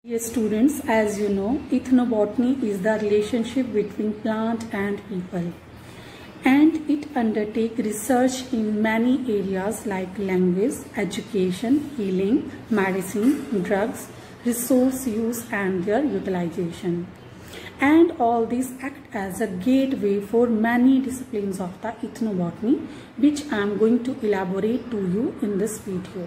Yes, students, as you know, ethnobotany is the relationship between plant and people, and it undertakes research in many areas like language, education, healing, medicine, drugs, resource use and their utilization. And all these act as a gateway for many disciplines of the ethnobotany, which I am going to elaborate to you in this video.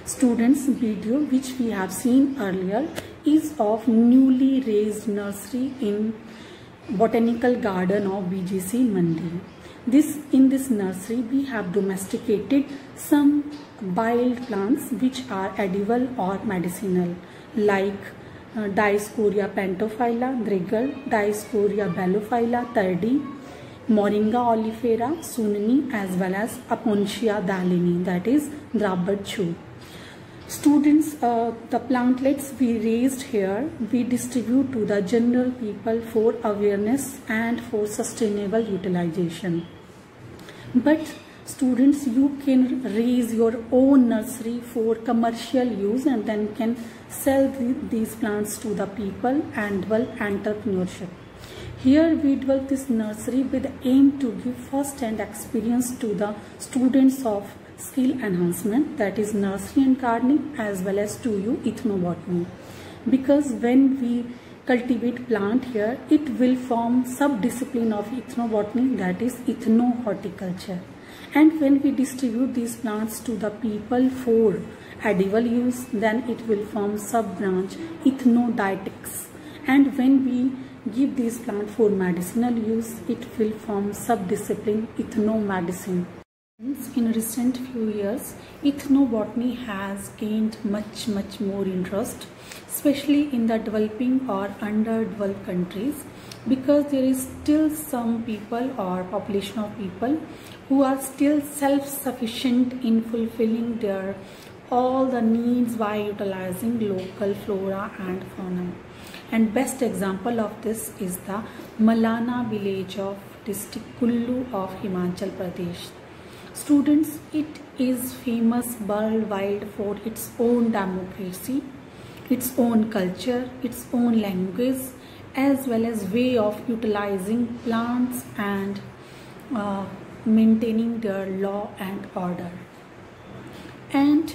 Students, video which we have seen earlier is of newly raised nursery in Botanical Garden of BGC Mandi. In this nursery we have domesticated some wild plants which are edible or medicinal, like Dioscorea pentophylla, Drigal, Dioscorea belophylla, Turdi, Moringa oleifera, Sunni, as well as Aponcia dalini, that is Drabad Chu. Students, the plantlets we raised here, we distribute to the general people for awareness and for sustainable utilization. But students, you can raise your own nursery for commercial use and then can sell these plants to the people and develop entrepreneurship. Here we develop this nursery with the aim to give first-hand experience to the students of skill enhancement, that is nursery and gardening, as well as to you ethnobotany, because when we cultivate plant here, it will form sub-discipline of ethnobotany, that is ethno-horticulture. And when we distribute these plants to the people for edible use, then it will form sub-branch ethno-dietetics. And when we give these plants for medicinal use, it will form sub-discipline ethno-medicine. In recent few years, ethnobotany has gained much more interest, especially in the developing or underdeveloped countries, because there is still some people or population of people who are still self-sufficient in fulfilling their all the needs by utilizing local flora and fauna. And best example of this is the Malana village of district Kullu of Himachal Pradesh. Students, it is famous worldwide for its own democracy, its own culture, its own language, as well as way of utilizing plants and maintaining their law and order. And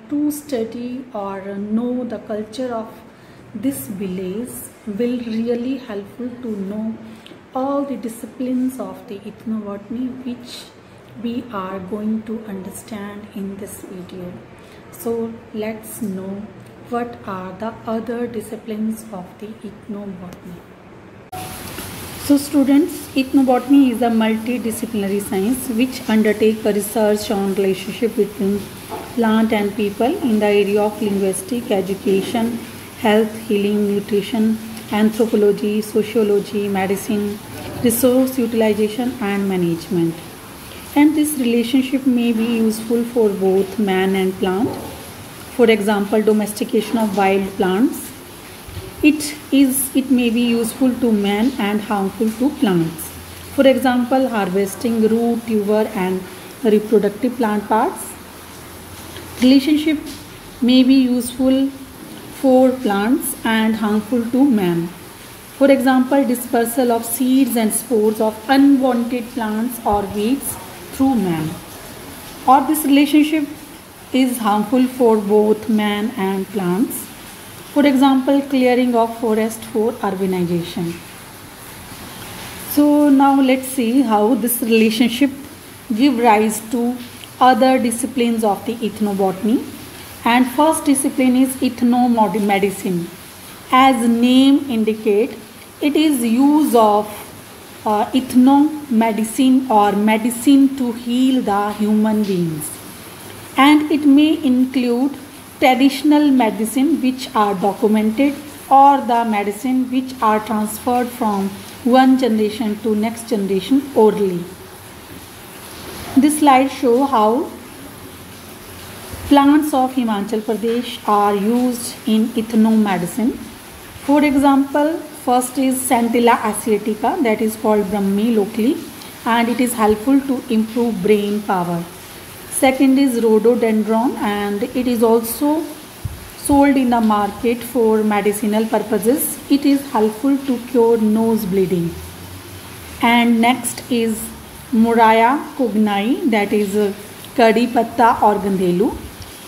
to study or know the culture of this village will really helpful to know all the disciplines of the ethnobotany which we are going to understand in this video. So let's know what are the other disciplines of the ethnobotany. So students, ethnobotany is a multidisciplinary science which undertakes a research on relationship between plant and people in the area of linguistic, education, health, healing, nutrition, anthropology, sociology, medicine, resource utilization and management. And this relationship may be useful for both man and plant. For example, domestication of wild plants. It may be useful to man and harmful to plants. For example, harvesting root, tuber and reproductive plant parts. Relationship may be useful for plants and harmful to man. For example, dispersal of seeds and spores of unwanted plants or weeds through man. Or this relationship is harmful for both man and plants. For example, clearing of forest for urbanization. So now let's see how this relationship give rise to other disciplines of the ethnobotany. And first discipline is ethnomedicine. As name indicate, it is use of ethnomedicine or medicine to heal the human beings, and it may include traditional medicine which are documented or the medicine which are transferred from one generation to next generation orally. This slide shows how plants of Himachal Pradesh are used in ethnomedicine. For example, first is Centella asiatica, that is called Brahmi locally, and it is helpful to improve brain power. Second is rhododendron, and it is also sold in the market for medicinal purposes. It is helpful to cure nose bleeding. And next is Murraya cognai, that is Kadi Patta or Gandelu.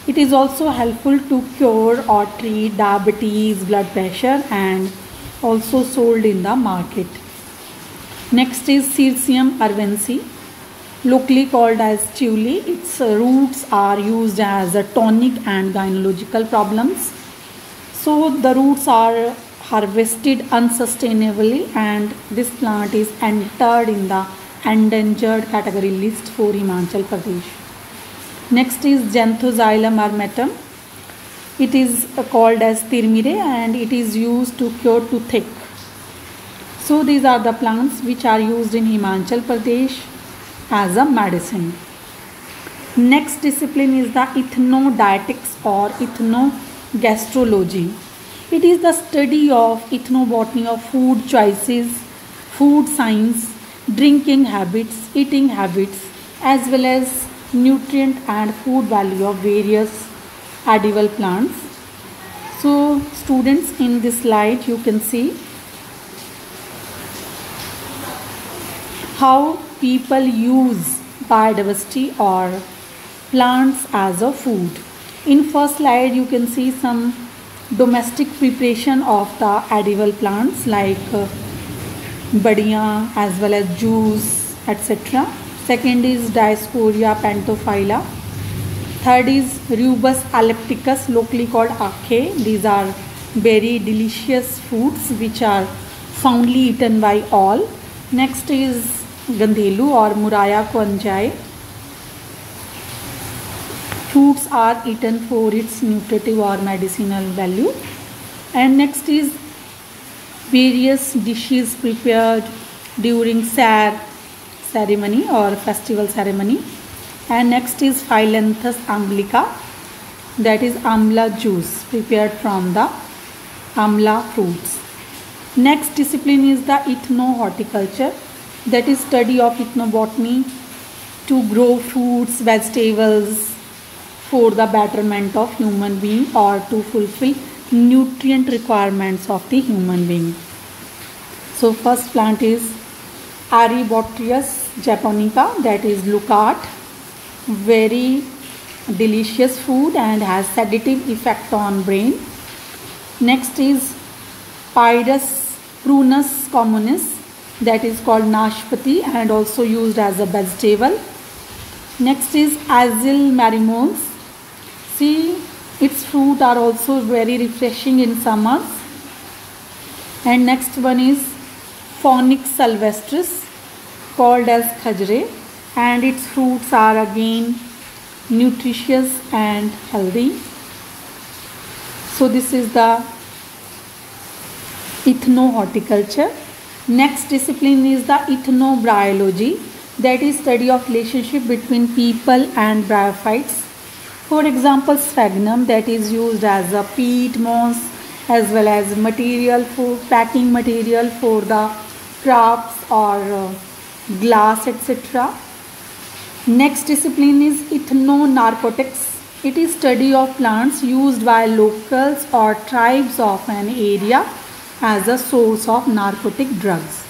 It is also helpful to cure or treat diabetes, blood pressure, and also sold in the market. Next is Cirsium arvensi, locally called as Chuli. Its roots are used as a tonic and gynecological problems. So the roots are harvested unsustainably, and this plant is entered in the endangered category list for Himachal Pradesh. Next is Xanthoxylum armatum. It is called as Tirmire and it is used to cure toothache. So these are the plants which are used in Himachal Pradesh as a medicine. Next discipline is the ethnodietetics or ethnogastrology. It is the study of ethnobotany of food choices, food science, drinking habits, eating habits, as well as nutrient and food value of various edible plants. So students, in this slide you can see how people use biodiversity or plants as a food. In first slide you can see some domestic preparation of the edible plants like badiyan as well as juice, etc. Second is Dioscorea pentophylla. Third is Rubus ellipticus, locally called akhe. These are very delicious foods which are fondly eaten by all. Next is Gandelu or Murraya cognai. Fruits are eaten for its nutritive or medicinal value. And next is various dishes prepared during ceremony or festival ceremony. And next is Phyllanthus amblica, that is amla juice prepared from the amla fruits. Next discipline is the ethno-horticulture, that is study of ethnobotany to grow fruits, vegetables for the betterment of human being or to fulfill nutrient requirements of the human being. So first plant is Arabotrytis japonica, that is leucart, very delicious food and has sedative effect on brain. Next is Pyrus prunus communis, that is called nashpati and also used as a vegetable. Next is Azil marimols. See, its fruit are also very refreshing in summers. And next one is Phonix sylvestris, called as khajre, and its fruits are again nutritious and healthy. So this is the ethno-horticulture. Next discipline is the ethnobryology, that is study of relationship between people and bryophytes. For example, sphagnum, that is used as a peat moss as well as material for packing material for the crafts or glass, etc. Next discipline is ethno-narcotics. It is study of plants used by locals or tribes of an area as a source of narcotic drugs.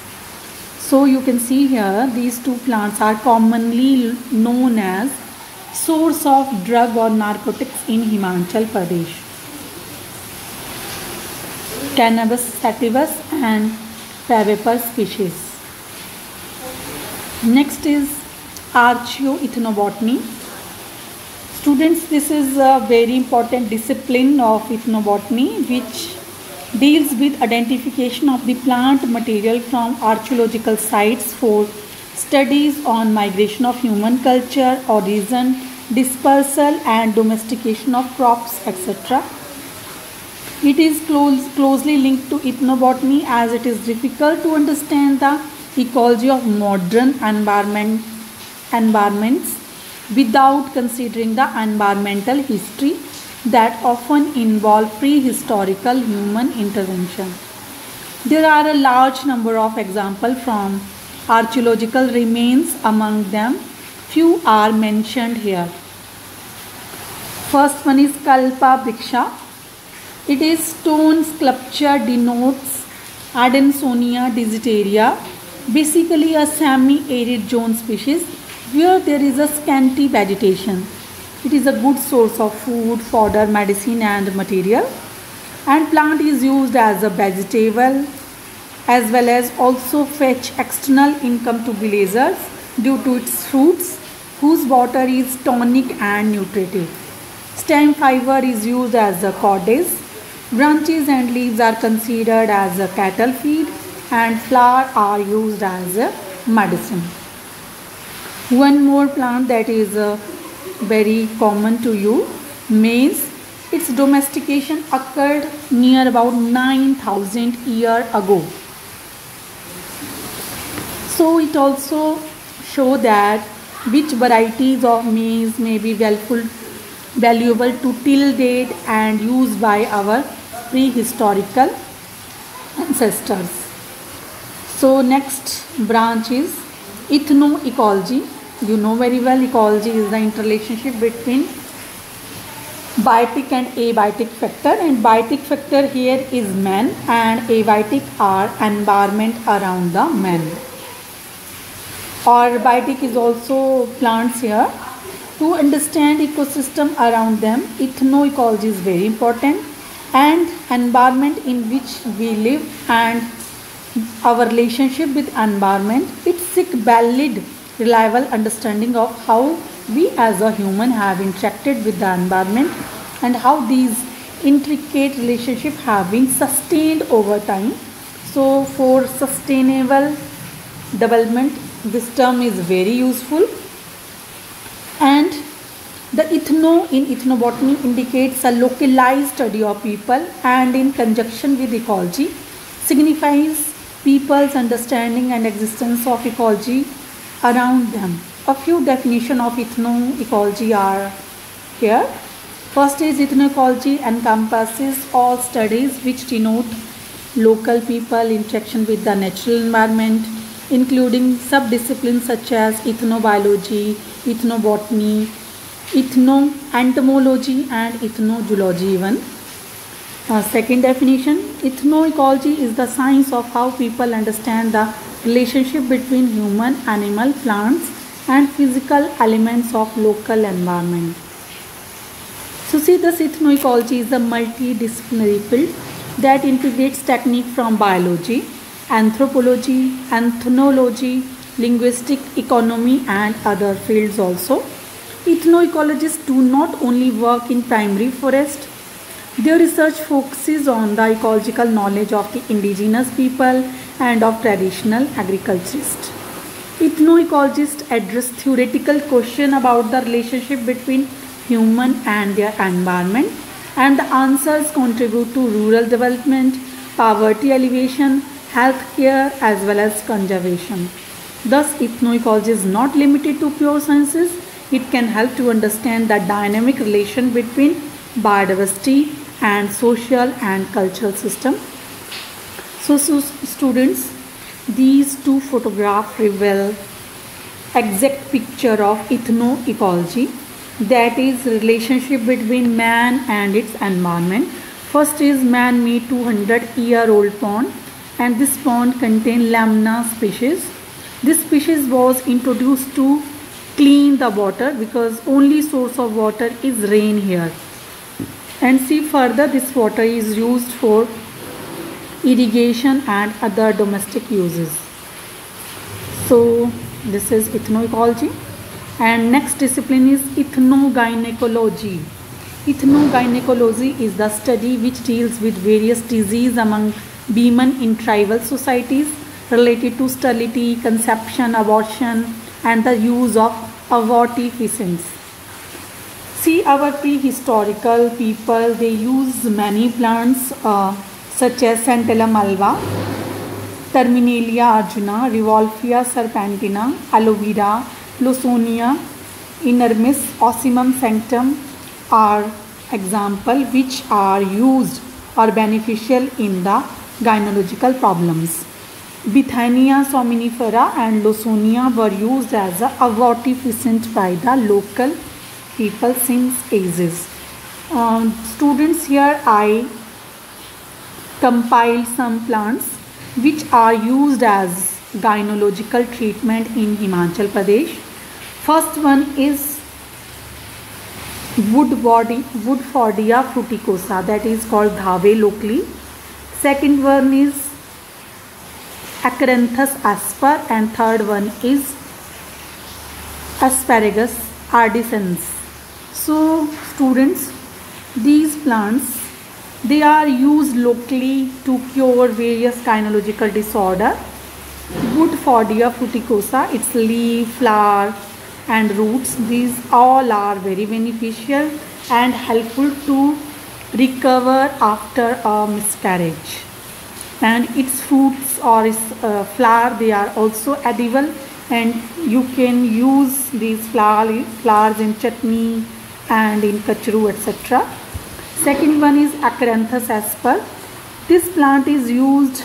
So you can see here these two plants are commonly known as source of drug or narcotics in Himachal Pradesh. Cannabis sativus and Paviper species. Next is archaeoethnobotany. Students, this is a very important discipline of ethnobotany which deals with identification of the plant material from archaeological sites for studies on migration of human culture, origin, dispersal and domestication of crops, etc. It is closely linked to ethnobotany as it is difficult to understand the ecology of modern environments without considering the environmental history that often involve prehistorical human intervention. There are a large number of examples from archaeological remains. Among them, few are mentioned here. First one is Kalpa Briksha, It is stone sculpture denotes Adansonia digitaria, basically a semi-arid zone species where there is a scanty vegetation. It is a good source of food, fodder, medicine and material, and plant is used as a vegetable as well as also fetch external income to villagers due to its fruits whose water is tonic and nutritive. Stem fiber is used as a cordage. Branches and leaves are considered as a cattle feed and flower are used as a medicine. One more plant that is very common to you, maize. Its domestication occurred near about 9,000 years ago. So it also shows that which varieties of maize may be valuable to till date and used by our prehistorical ancestors. So next branch is ethnoecology. You know very well ecology is the interrelationship between biotic and abiotic factor, and biotic factor here is man and abiotic are environment around the man, or biotic is also plants here. To understand ecosystem around them, ethnoecology is very important, and environment in which we live and our relationship with environment. It seek valid, reliable understanding of how we as a human have interacted with the environment and how these intricate relationships have been sustained over time. So for sustainable development, this term is very useful. And the ethno in ethnobotany indicates a localized study of people, and in conjunction with ecology signifies people's understanding and existence of ecology around them. A few definitions of ethnoecology are here. First is ethnoecology encompasses all studies which denote local people interaction with the natural environment, including subdisciplines such as ethnobiology, ethnobotany, ethnoentomology and ethnozoology even. Second definition, ethnoecology is the science of how people understand the relationship between human, animal, plants and physical elements of local environment. So see, this ethnoecology is a multidisciplinary field that integrates technique from biology, anthropology, ethnology, linguistic, economy and other fields also. Ethnoecologists do not only work in primary forest. Their research focuses on the ecological knowledge of the indigenous people and of traditional agriculturists. Ethnoecologists address theoretical questions about the relationship between human and their environment, and the answers contribute to rural development, poverty alleviation, healthcare as well as conservation. Thus, ethnoecology is not limited to pure sciences. It can help to understand the dynamic relation between biodiversity and social and cultural system. So students, these two photographs reveal exact picture of ethnoecology, that is relationship between man and its environment. First is man-made 200-year-old pond, and this pond contains Lamna species. This species was introduced to clean the water because only source of water is rain here. And see further, this water is used for irrigation and other domestic uses. So this is ethnoecology. And next discipline is ethnogynecology. Ethnogynecology is the study which deals with various diseases among women in tribal societies related to sterility, conception, abortion and the use of abortifacient. See, our prehistorical people, they use many plants such as Santalum alba, Terminalia arjuna, Revolvia serpentina, aloe vera, Lawsonia, inermis, Ocimum sanctum are example which are used or beneficial in the gynecological problems. Bithania somnifera and Lawsonia were used as a abortifacient by the local people since ages. Students, here I compiled some plants which are used as gynecological treatment in Himachal Pradesh. First one is Woodfordia fruticosa, that is called dhave locally. Second one is Acaranthus asper, and third one is Asparagus ardescens. So students, these plants, they are used locally to cure various gynecological disorder. Woodfordia fruticosa, its leaf, flower and roots, these all are very beneficial and helpful to recover after a miscarriage. And its fruits or its flower, they are also edible, and you can use these flowers in chutney and in kachru, etc. Second one is Acaranthus asper. This plant is used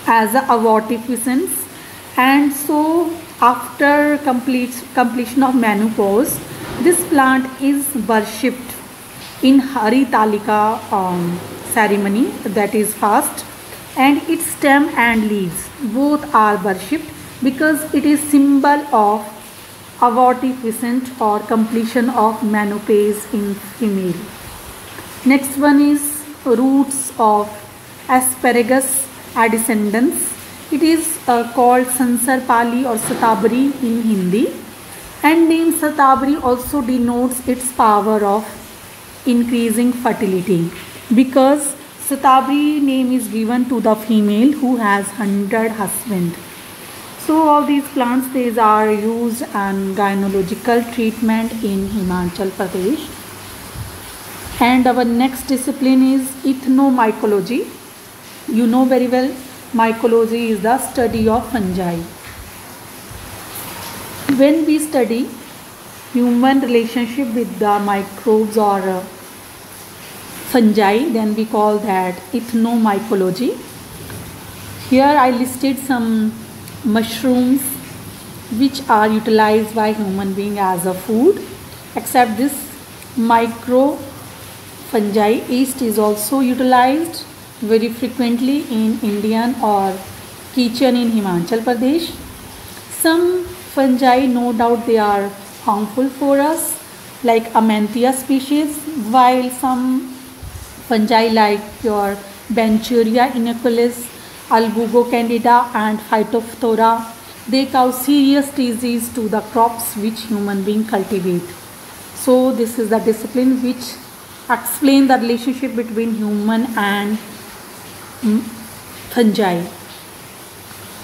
as a abortifacient, and so after completion of menopause, this plant is worshipped in Haritalika ceremony, that is fast, and its stem and leaves both are worshipped because it is symbol of abortifacient or completion of menopause in female. Next one is roots of Asparagus ardescens. It is called Sansarpali or Satabari in Hindi, and name Satabari also denotes its power of increasing fertility, because Satabari name is given to the female who has 100 husbands. So all these plants, these are used in gynecological treatment in Himachal Pradesh. And our next discipline is ethnomycology. You know very well, mycology is the study of fungi. When we study human relationship with the microbes or fungi, then we call that ethnomycology. Here I listed some mushrooms which are utilized by human being as a food. Except this micro fungi, yeast is also utilized very frequently in Indian or kitchen in Himachal Pradesh. Some fungi, no doubt they are harmful for us, like Amanthia species, while some fungi like your Benchuria inoculus, Albugo candida and Phytophthora, they cause serious disease to the crops which human beings cultivate. So this is the discipline which explain the relationship between human and fungi.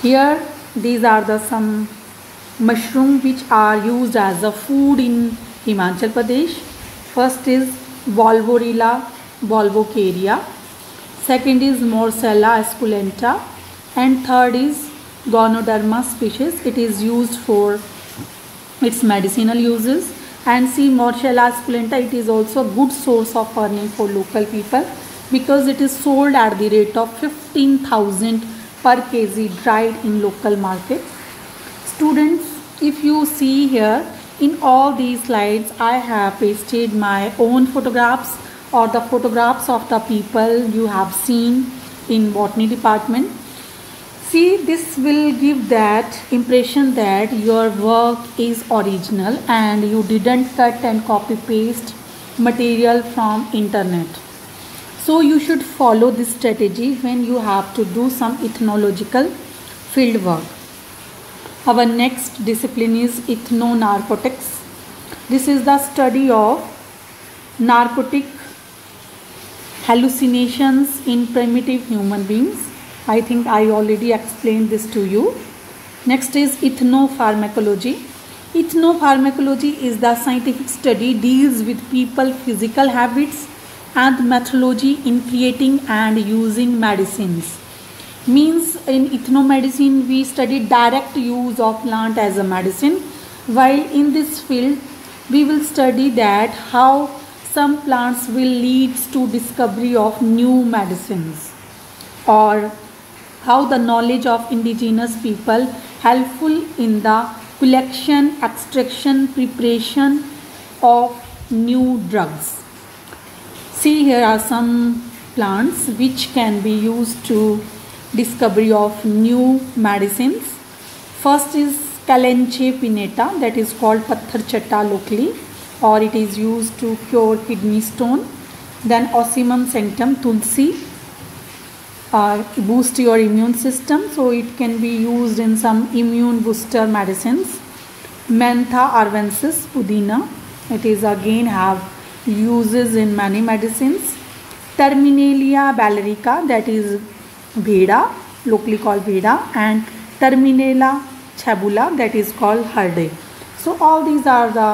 Here these are the some mushrooms which are used as a food in Himachal Pradesh. First is Volvorilla volvocaria, second is Morsella esculenta, and third is Ganoderma species. It is used for its medicinal uses. And see, Morsella esculenta, it is also a good source of earning for local people because it is sold at the rate of 15,000 per kg dried in local market. Students, if you see here in all these slides, I have pasted my own photographs or the photographs of the people you have seen in botany department. See, this will give that impression that your work is original and you didn't cut and copy paste material from internet. So you should follow this strategy when you have to do some ethnological field work. Our next discipline is ethnonarcotics. This is the study of narcotic hallucinations in primitive human beings. I think I already explained this to you. Next is ethnopharmacology. Ethnopharmacology is the scientific study deals with people physical habits and methodology in creating and using medicines. Means in ethnomedicine we study direct use of plant as a medicine, while in this field we will study that how some plants will lead to discovery of new medicines, or how the knowledge of indigenous people helpful in the collection, extraction, preparation of new drugs. See, here are some plants which can be used to discovery of new medicines. First is Kalanchoe pinnata, that is called Patthar Chatta locally, or it is used to cure kidney stone. Then Ocimum sanctum, Tulsi, boost your immune system, so it can be used in some immune booster medicines. Mentha arvensis, Pudina, it is again have uses in many medicines. Terminalia ballerica, that is Bheda, locally called Bheda, and Terminella chabula, that is called Herde. So all these are the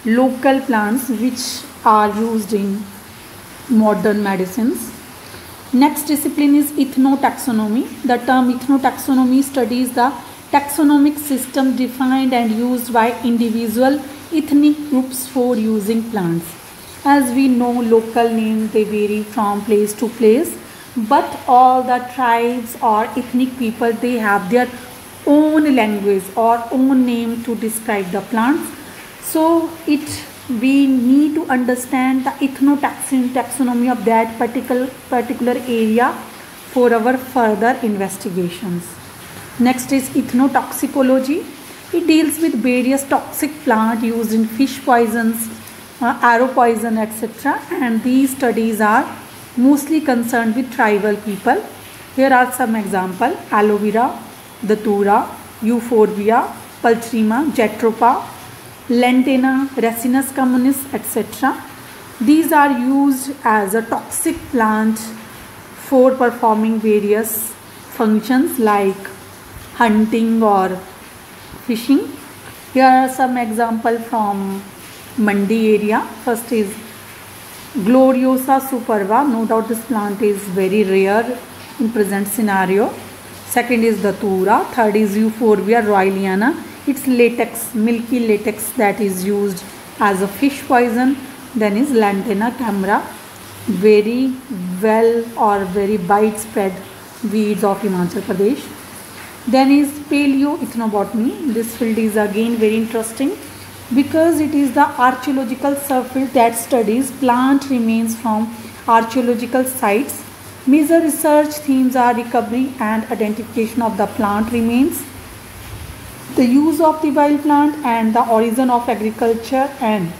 local plants which are used in modern medicines. Next discipline is ethnotaxonomy. The term ethnotaxonomy studies the taxonomic system defined and used by individual ethnic groups for using plants. As we know, local names, they vary from place to place, but all the tribes or ethnic people, they have their own language or own name to describe the plants. So we need to understand the ethnotaxonomy of that particular area for our further investigations. Next is ethnotoxicology. It deals with various toxic plants used in fish poisons, arrow poison, etc. And these studies are mostly concerned with tribal people. Here are some examples: aloe vera, datura, euphorbia, pulchrima, jatropha, lantana, ricinus communis, etc. These are used as a toxic plant for performing various functions like hunting or fishing. Here are some examples from Mandi area. First is Gloriosa superba. No doubt this plant is very rare in present scenario. Second is Datura. Third is Euphorbia royaliana. It's latex, milky latex, that is used as a fish poison. Then is Lantana camara, very well or very widespread weeds of Himachal Pradesh. Then is paleoethnobotany. This field is again very interesting because it is the archaeological subfield that studies plant remains from archaeological sites. Major research themes are recovery and identification of the plant remains, the use of the wild plant, and the origin of agriculture and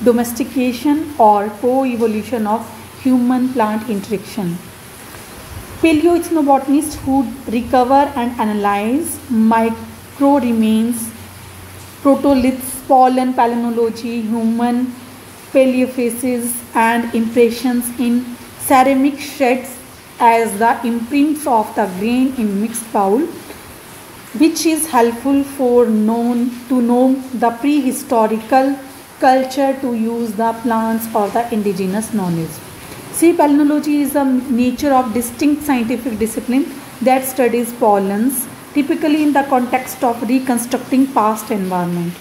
domestication or co-evolution of human-plant interaction. Paleoethnobotanists who recover and analyze micro remains, protoliths, pollen palynology, human paleofaces, and impressions in ceramic shreds as the imprints of the grain in mixed bowl, which is helpful for to know the prehistorical culture to use the plants or the indigenous knowledge. See, palynology is a nature of distinct scientific discipline that studies pollens, typically in the context of reconstructing past environment.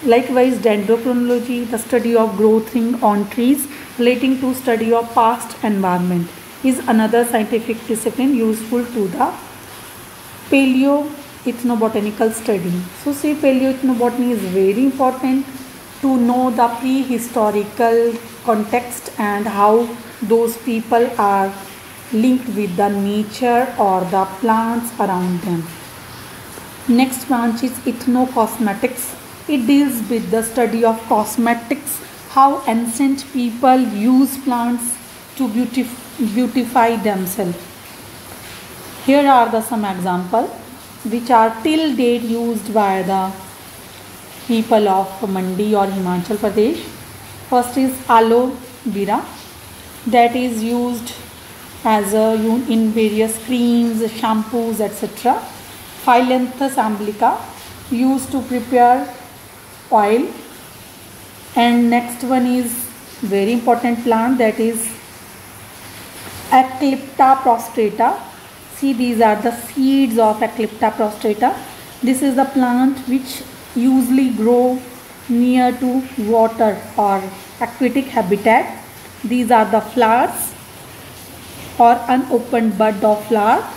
Likewise, dendrochronology, the study of growth on trees relating to study of past environment, is another scientific discipline useful to the paleoethnobotanical study. So, say paleoethnobotany is very important to know the prehistorical context and how those people are linked with the nature or the plants around them. Next branch is ethnocosmetics. It deals with the study of cosmetics, how ancient people use plants to beautify themselves. Here are some examples which are till date used by the people of Mandi or Himachal Pradesh. First is aloe vera, that is used as in various creams, shampoos, etc. Phyllanthus amblica, used to prepare oil. And next one is very important plant, that is Eclipta prostrata. See, these are the seeds of Eclipta prostrata. This is the plant which usually grow near to water or aquatic habitat. These are the flowers or unopened bud of flower,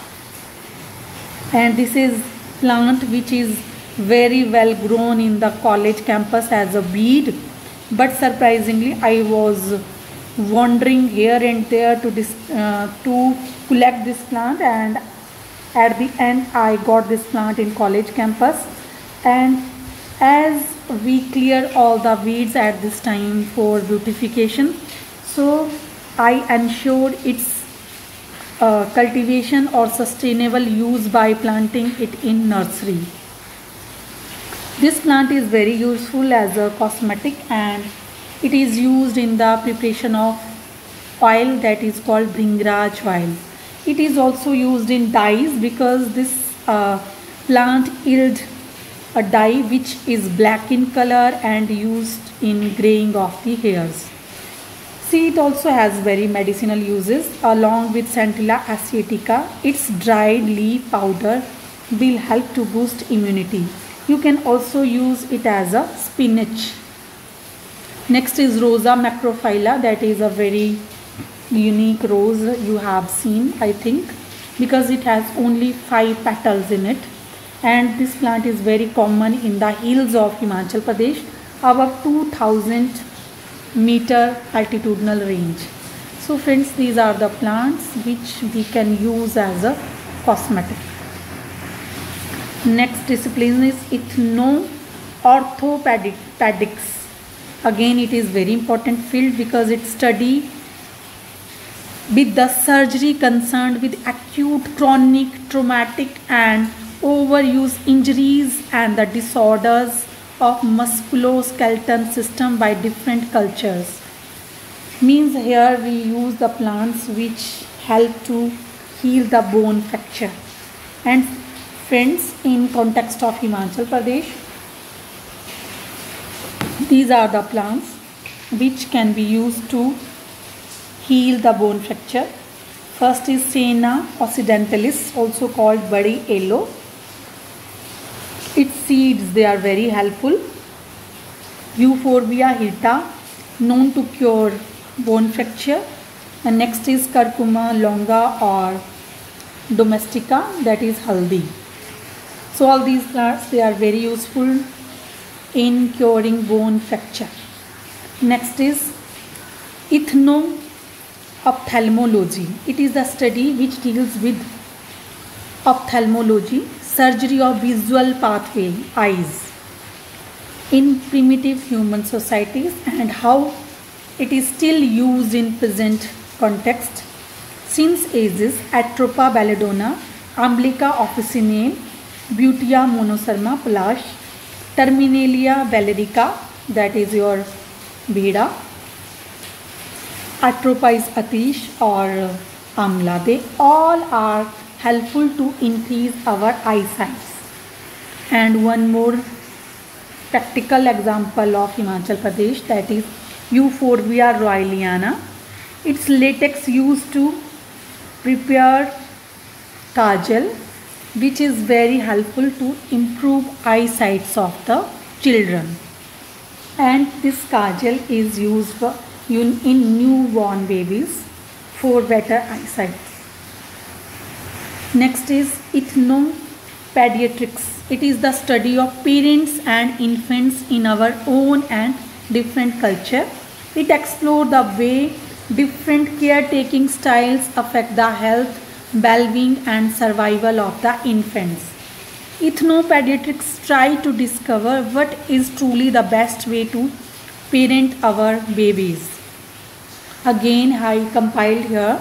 and this is plant which is very well grown in the college campus as a weed. But surprisingly, I was wandering here and there to collect this plant, and at the end I got this plant in college campus. And as we clear all the weeds at this time for beautification, so I ensured its cultivation or sustainable use by planting it in nursery. This plant is very useful as a cosmetic, and it is used in the preparation of oil that is called Bhringraj oil. It is also used in dyes because this plant yields a dye which is black in color and used in graying of the hairs. See, it also has very medicinal uses. Along with Centella asiatica, its dried leaf powder will help to boost immunity. You can also use it as a spinach. Next is Rosa macrophylla. That is a very unique rose you have seen, I think, because it has only 5 petals in it. And this plant is very common in the hills of Himachal Pradesh, above 2000 meter altitudinal range. So friends, these are the plants which we can use as a cosmetic. Next discipline is ethno-orthopedics. Again, it is very important field because it study with the surgery concerned with acute, chronic, traumatic and overuse injuries and the disorders of musculoskeletal system by different cultures. Means here we use the plants which help to heal the bone fracture. And friends, in context of Himachal Pradesh, these are the plants which can be used to heal the bone fracture. First is Senna occidentalis, also called Badi Yellow. Its seeds, they are very helpful. Euphorbia hirta, known to cure bone fracture. And next is Curcuma longa or domestica, that is haldi. So all these plants, they are very useful in curing bone fracture. Next is ethno-ophthalmology. It is the study which deals with ophthalmology, surgery of visual pathway, eyes, in primitive human societies and how it is still used in present context. Since ages, Atropa belladonna, Amblica officinale, Butea monocerma Palash, Terminalia bellerica, that is your Bheda, Atropa is Atish or Amla, they all are helpful to increase our eyesight. And one more practical example of Himachal Pradesh, that is Euphorbia royaliana. Its latex used to prepare kajal, which is very helpful to improve eyesight of the children. And this kajal is used for in newborn babies for better eyesight. Next is ethnopediatrics. It is the study of parents and infants in our own and different culture. It explores the way different caretaking styles affect the health, well-being and survival of the infants. Ethnopediatrics try to discover what is truly the best way to parent our babies. Again, I compiled here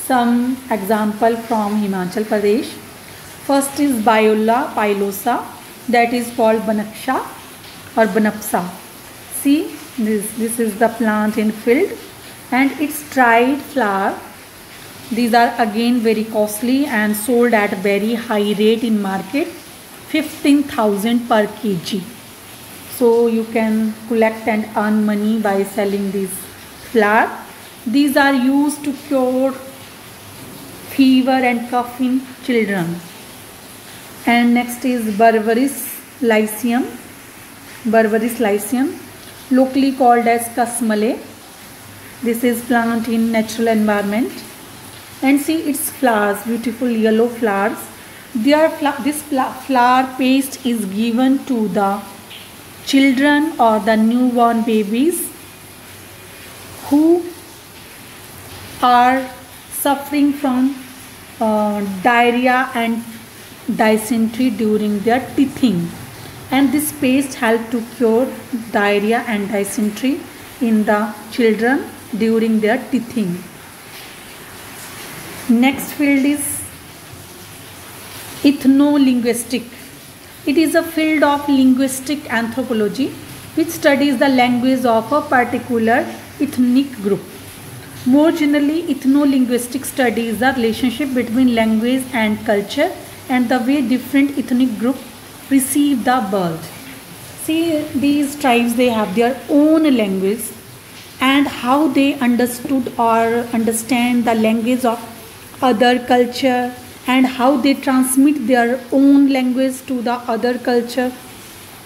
some example from Himachal Pradesh. First is Biola pilosa, that is called Banaksha or Banapsa. See, this is the plant in field and its dried flower. These are again very costly and sold at very high rate in market, 15,000 per kg. So you can collect and earn money by selling this flower. These are used to cure fever and cough in children. And next is Berberis lycium, locally called as Kasmale. This is plant in natural environment. And see its flowers, beautiful yellow flowers. This flower paste is given to the children or the newborn babies who are suffering from diarrhea and dysentery during their teething, and this paste help to cure diarrhea and dysentery in the children during their teething. Next field is ethno-linguistic. It is a field of linguistic anthropology which studies the language of a particular ethnic group. More generally, ethno-linguistic studies the relationship between language and culture and the way different ethnic groups perceive the world. See, these tribes, they have their own language, and how they understood or understand the language of other culture, and how they transmit their own language to the other culture.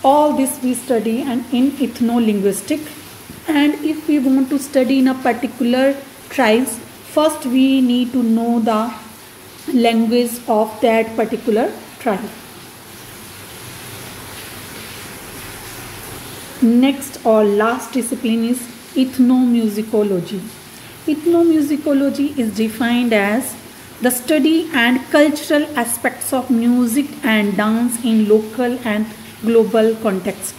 All this we study and in ethno-linguistic. And if we want to study in a particular tribes, first we need to know the language of that particular tribe. Next or last discipline is ethnomusicology. Ethnomusicology is defined as the study and cultural aspects of music and dance in local and global context.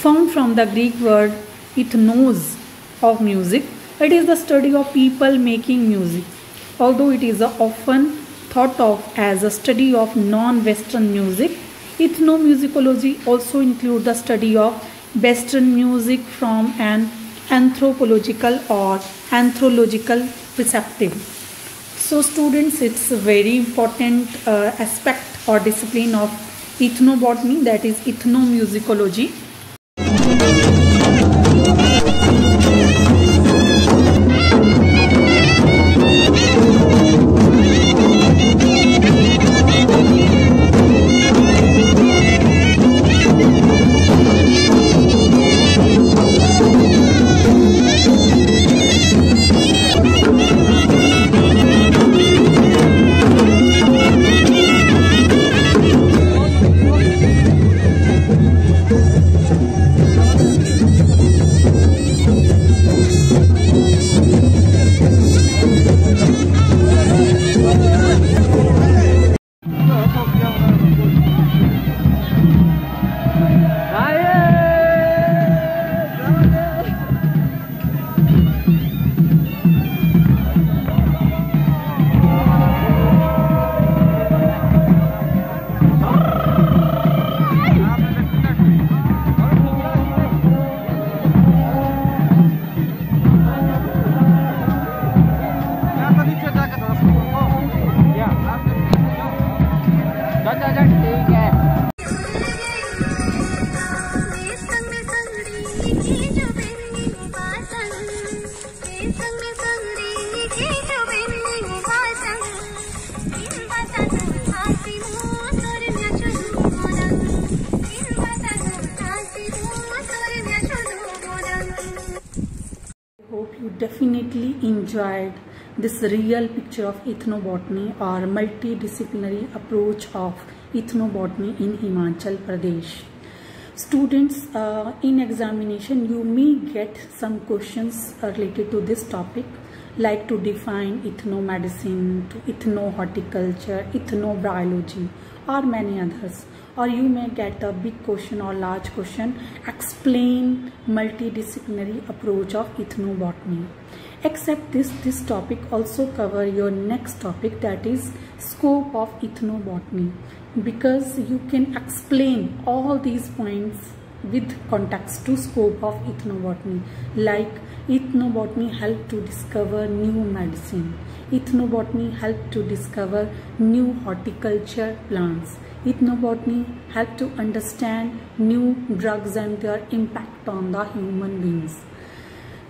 Found from the Greek word ethnos of music, it is the study of people making music. Although it is often thought of as a study of non-Western music, ethnomusicology also includes the study of Western music from an anthropological or anthropological perspective. So students, it's a very important aspect or discipline of ethnobotany, that is ethnomusicology. Definitely enjoyed this real picture of ethnobotany or multidisciplinary approach of ethnobotany in Himachal Pradesh. Students, in examination you may get some questions related to this topic, like to define ethnomedicine, to ethnohorticulture, ethnobiology, or many others. Or you may get a big question or large question, explain multidisciplinary approach of ethnobotany. Except this topic also cover your next topic, that is scope of ethnobotany, because you can explain all these points with context to scope of ethnobotany. Like ethnobotany help to discover new medicine, ethnobotany help to discover new horticulture plants, ethnobotany help to understand new drugs and their impact on the human beings.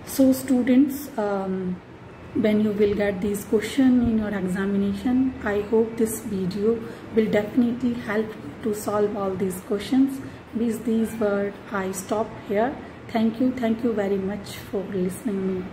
So students, when you will get these questions in your examination, I hope this video will definitely help you to solve all these questions. With these words, I stop here. Thank you very much for listening to me.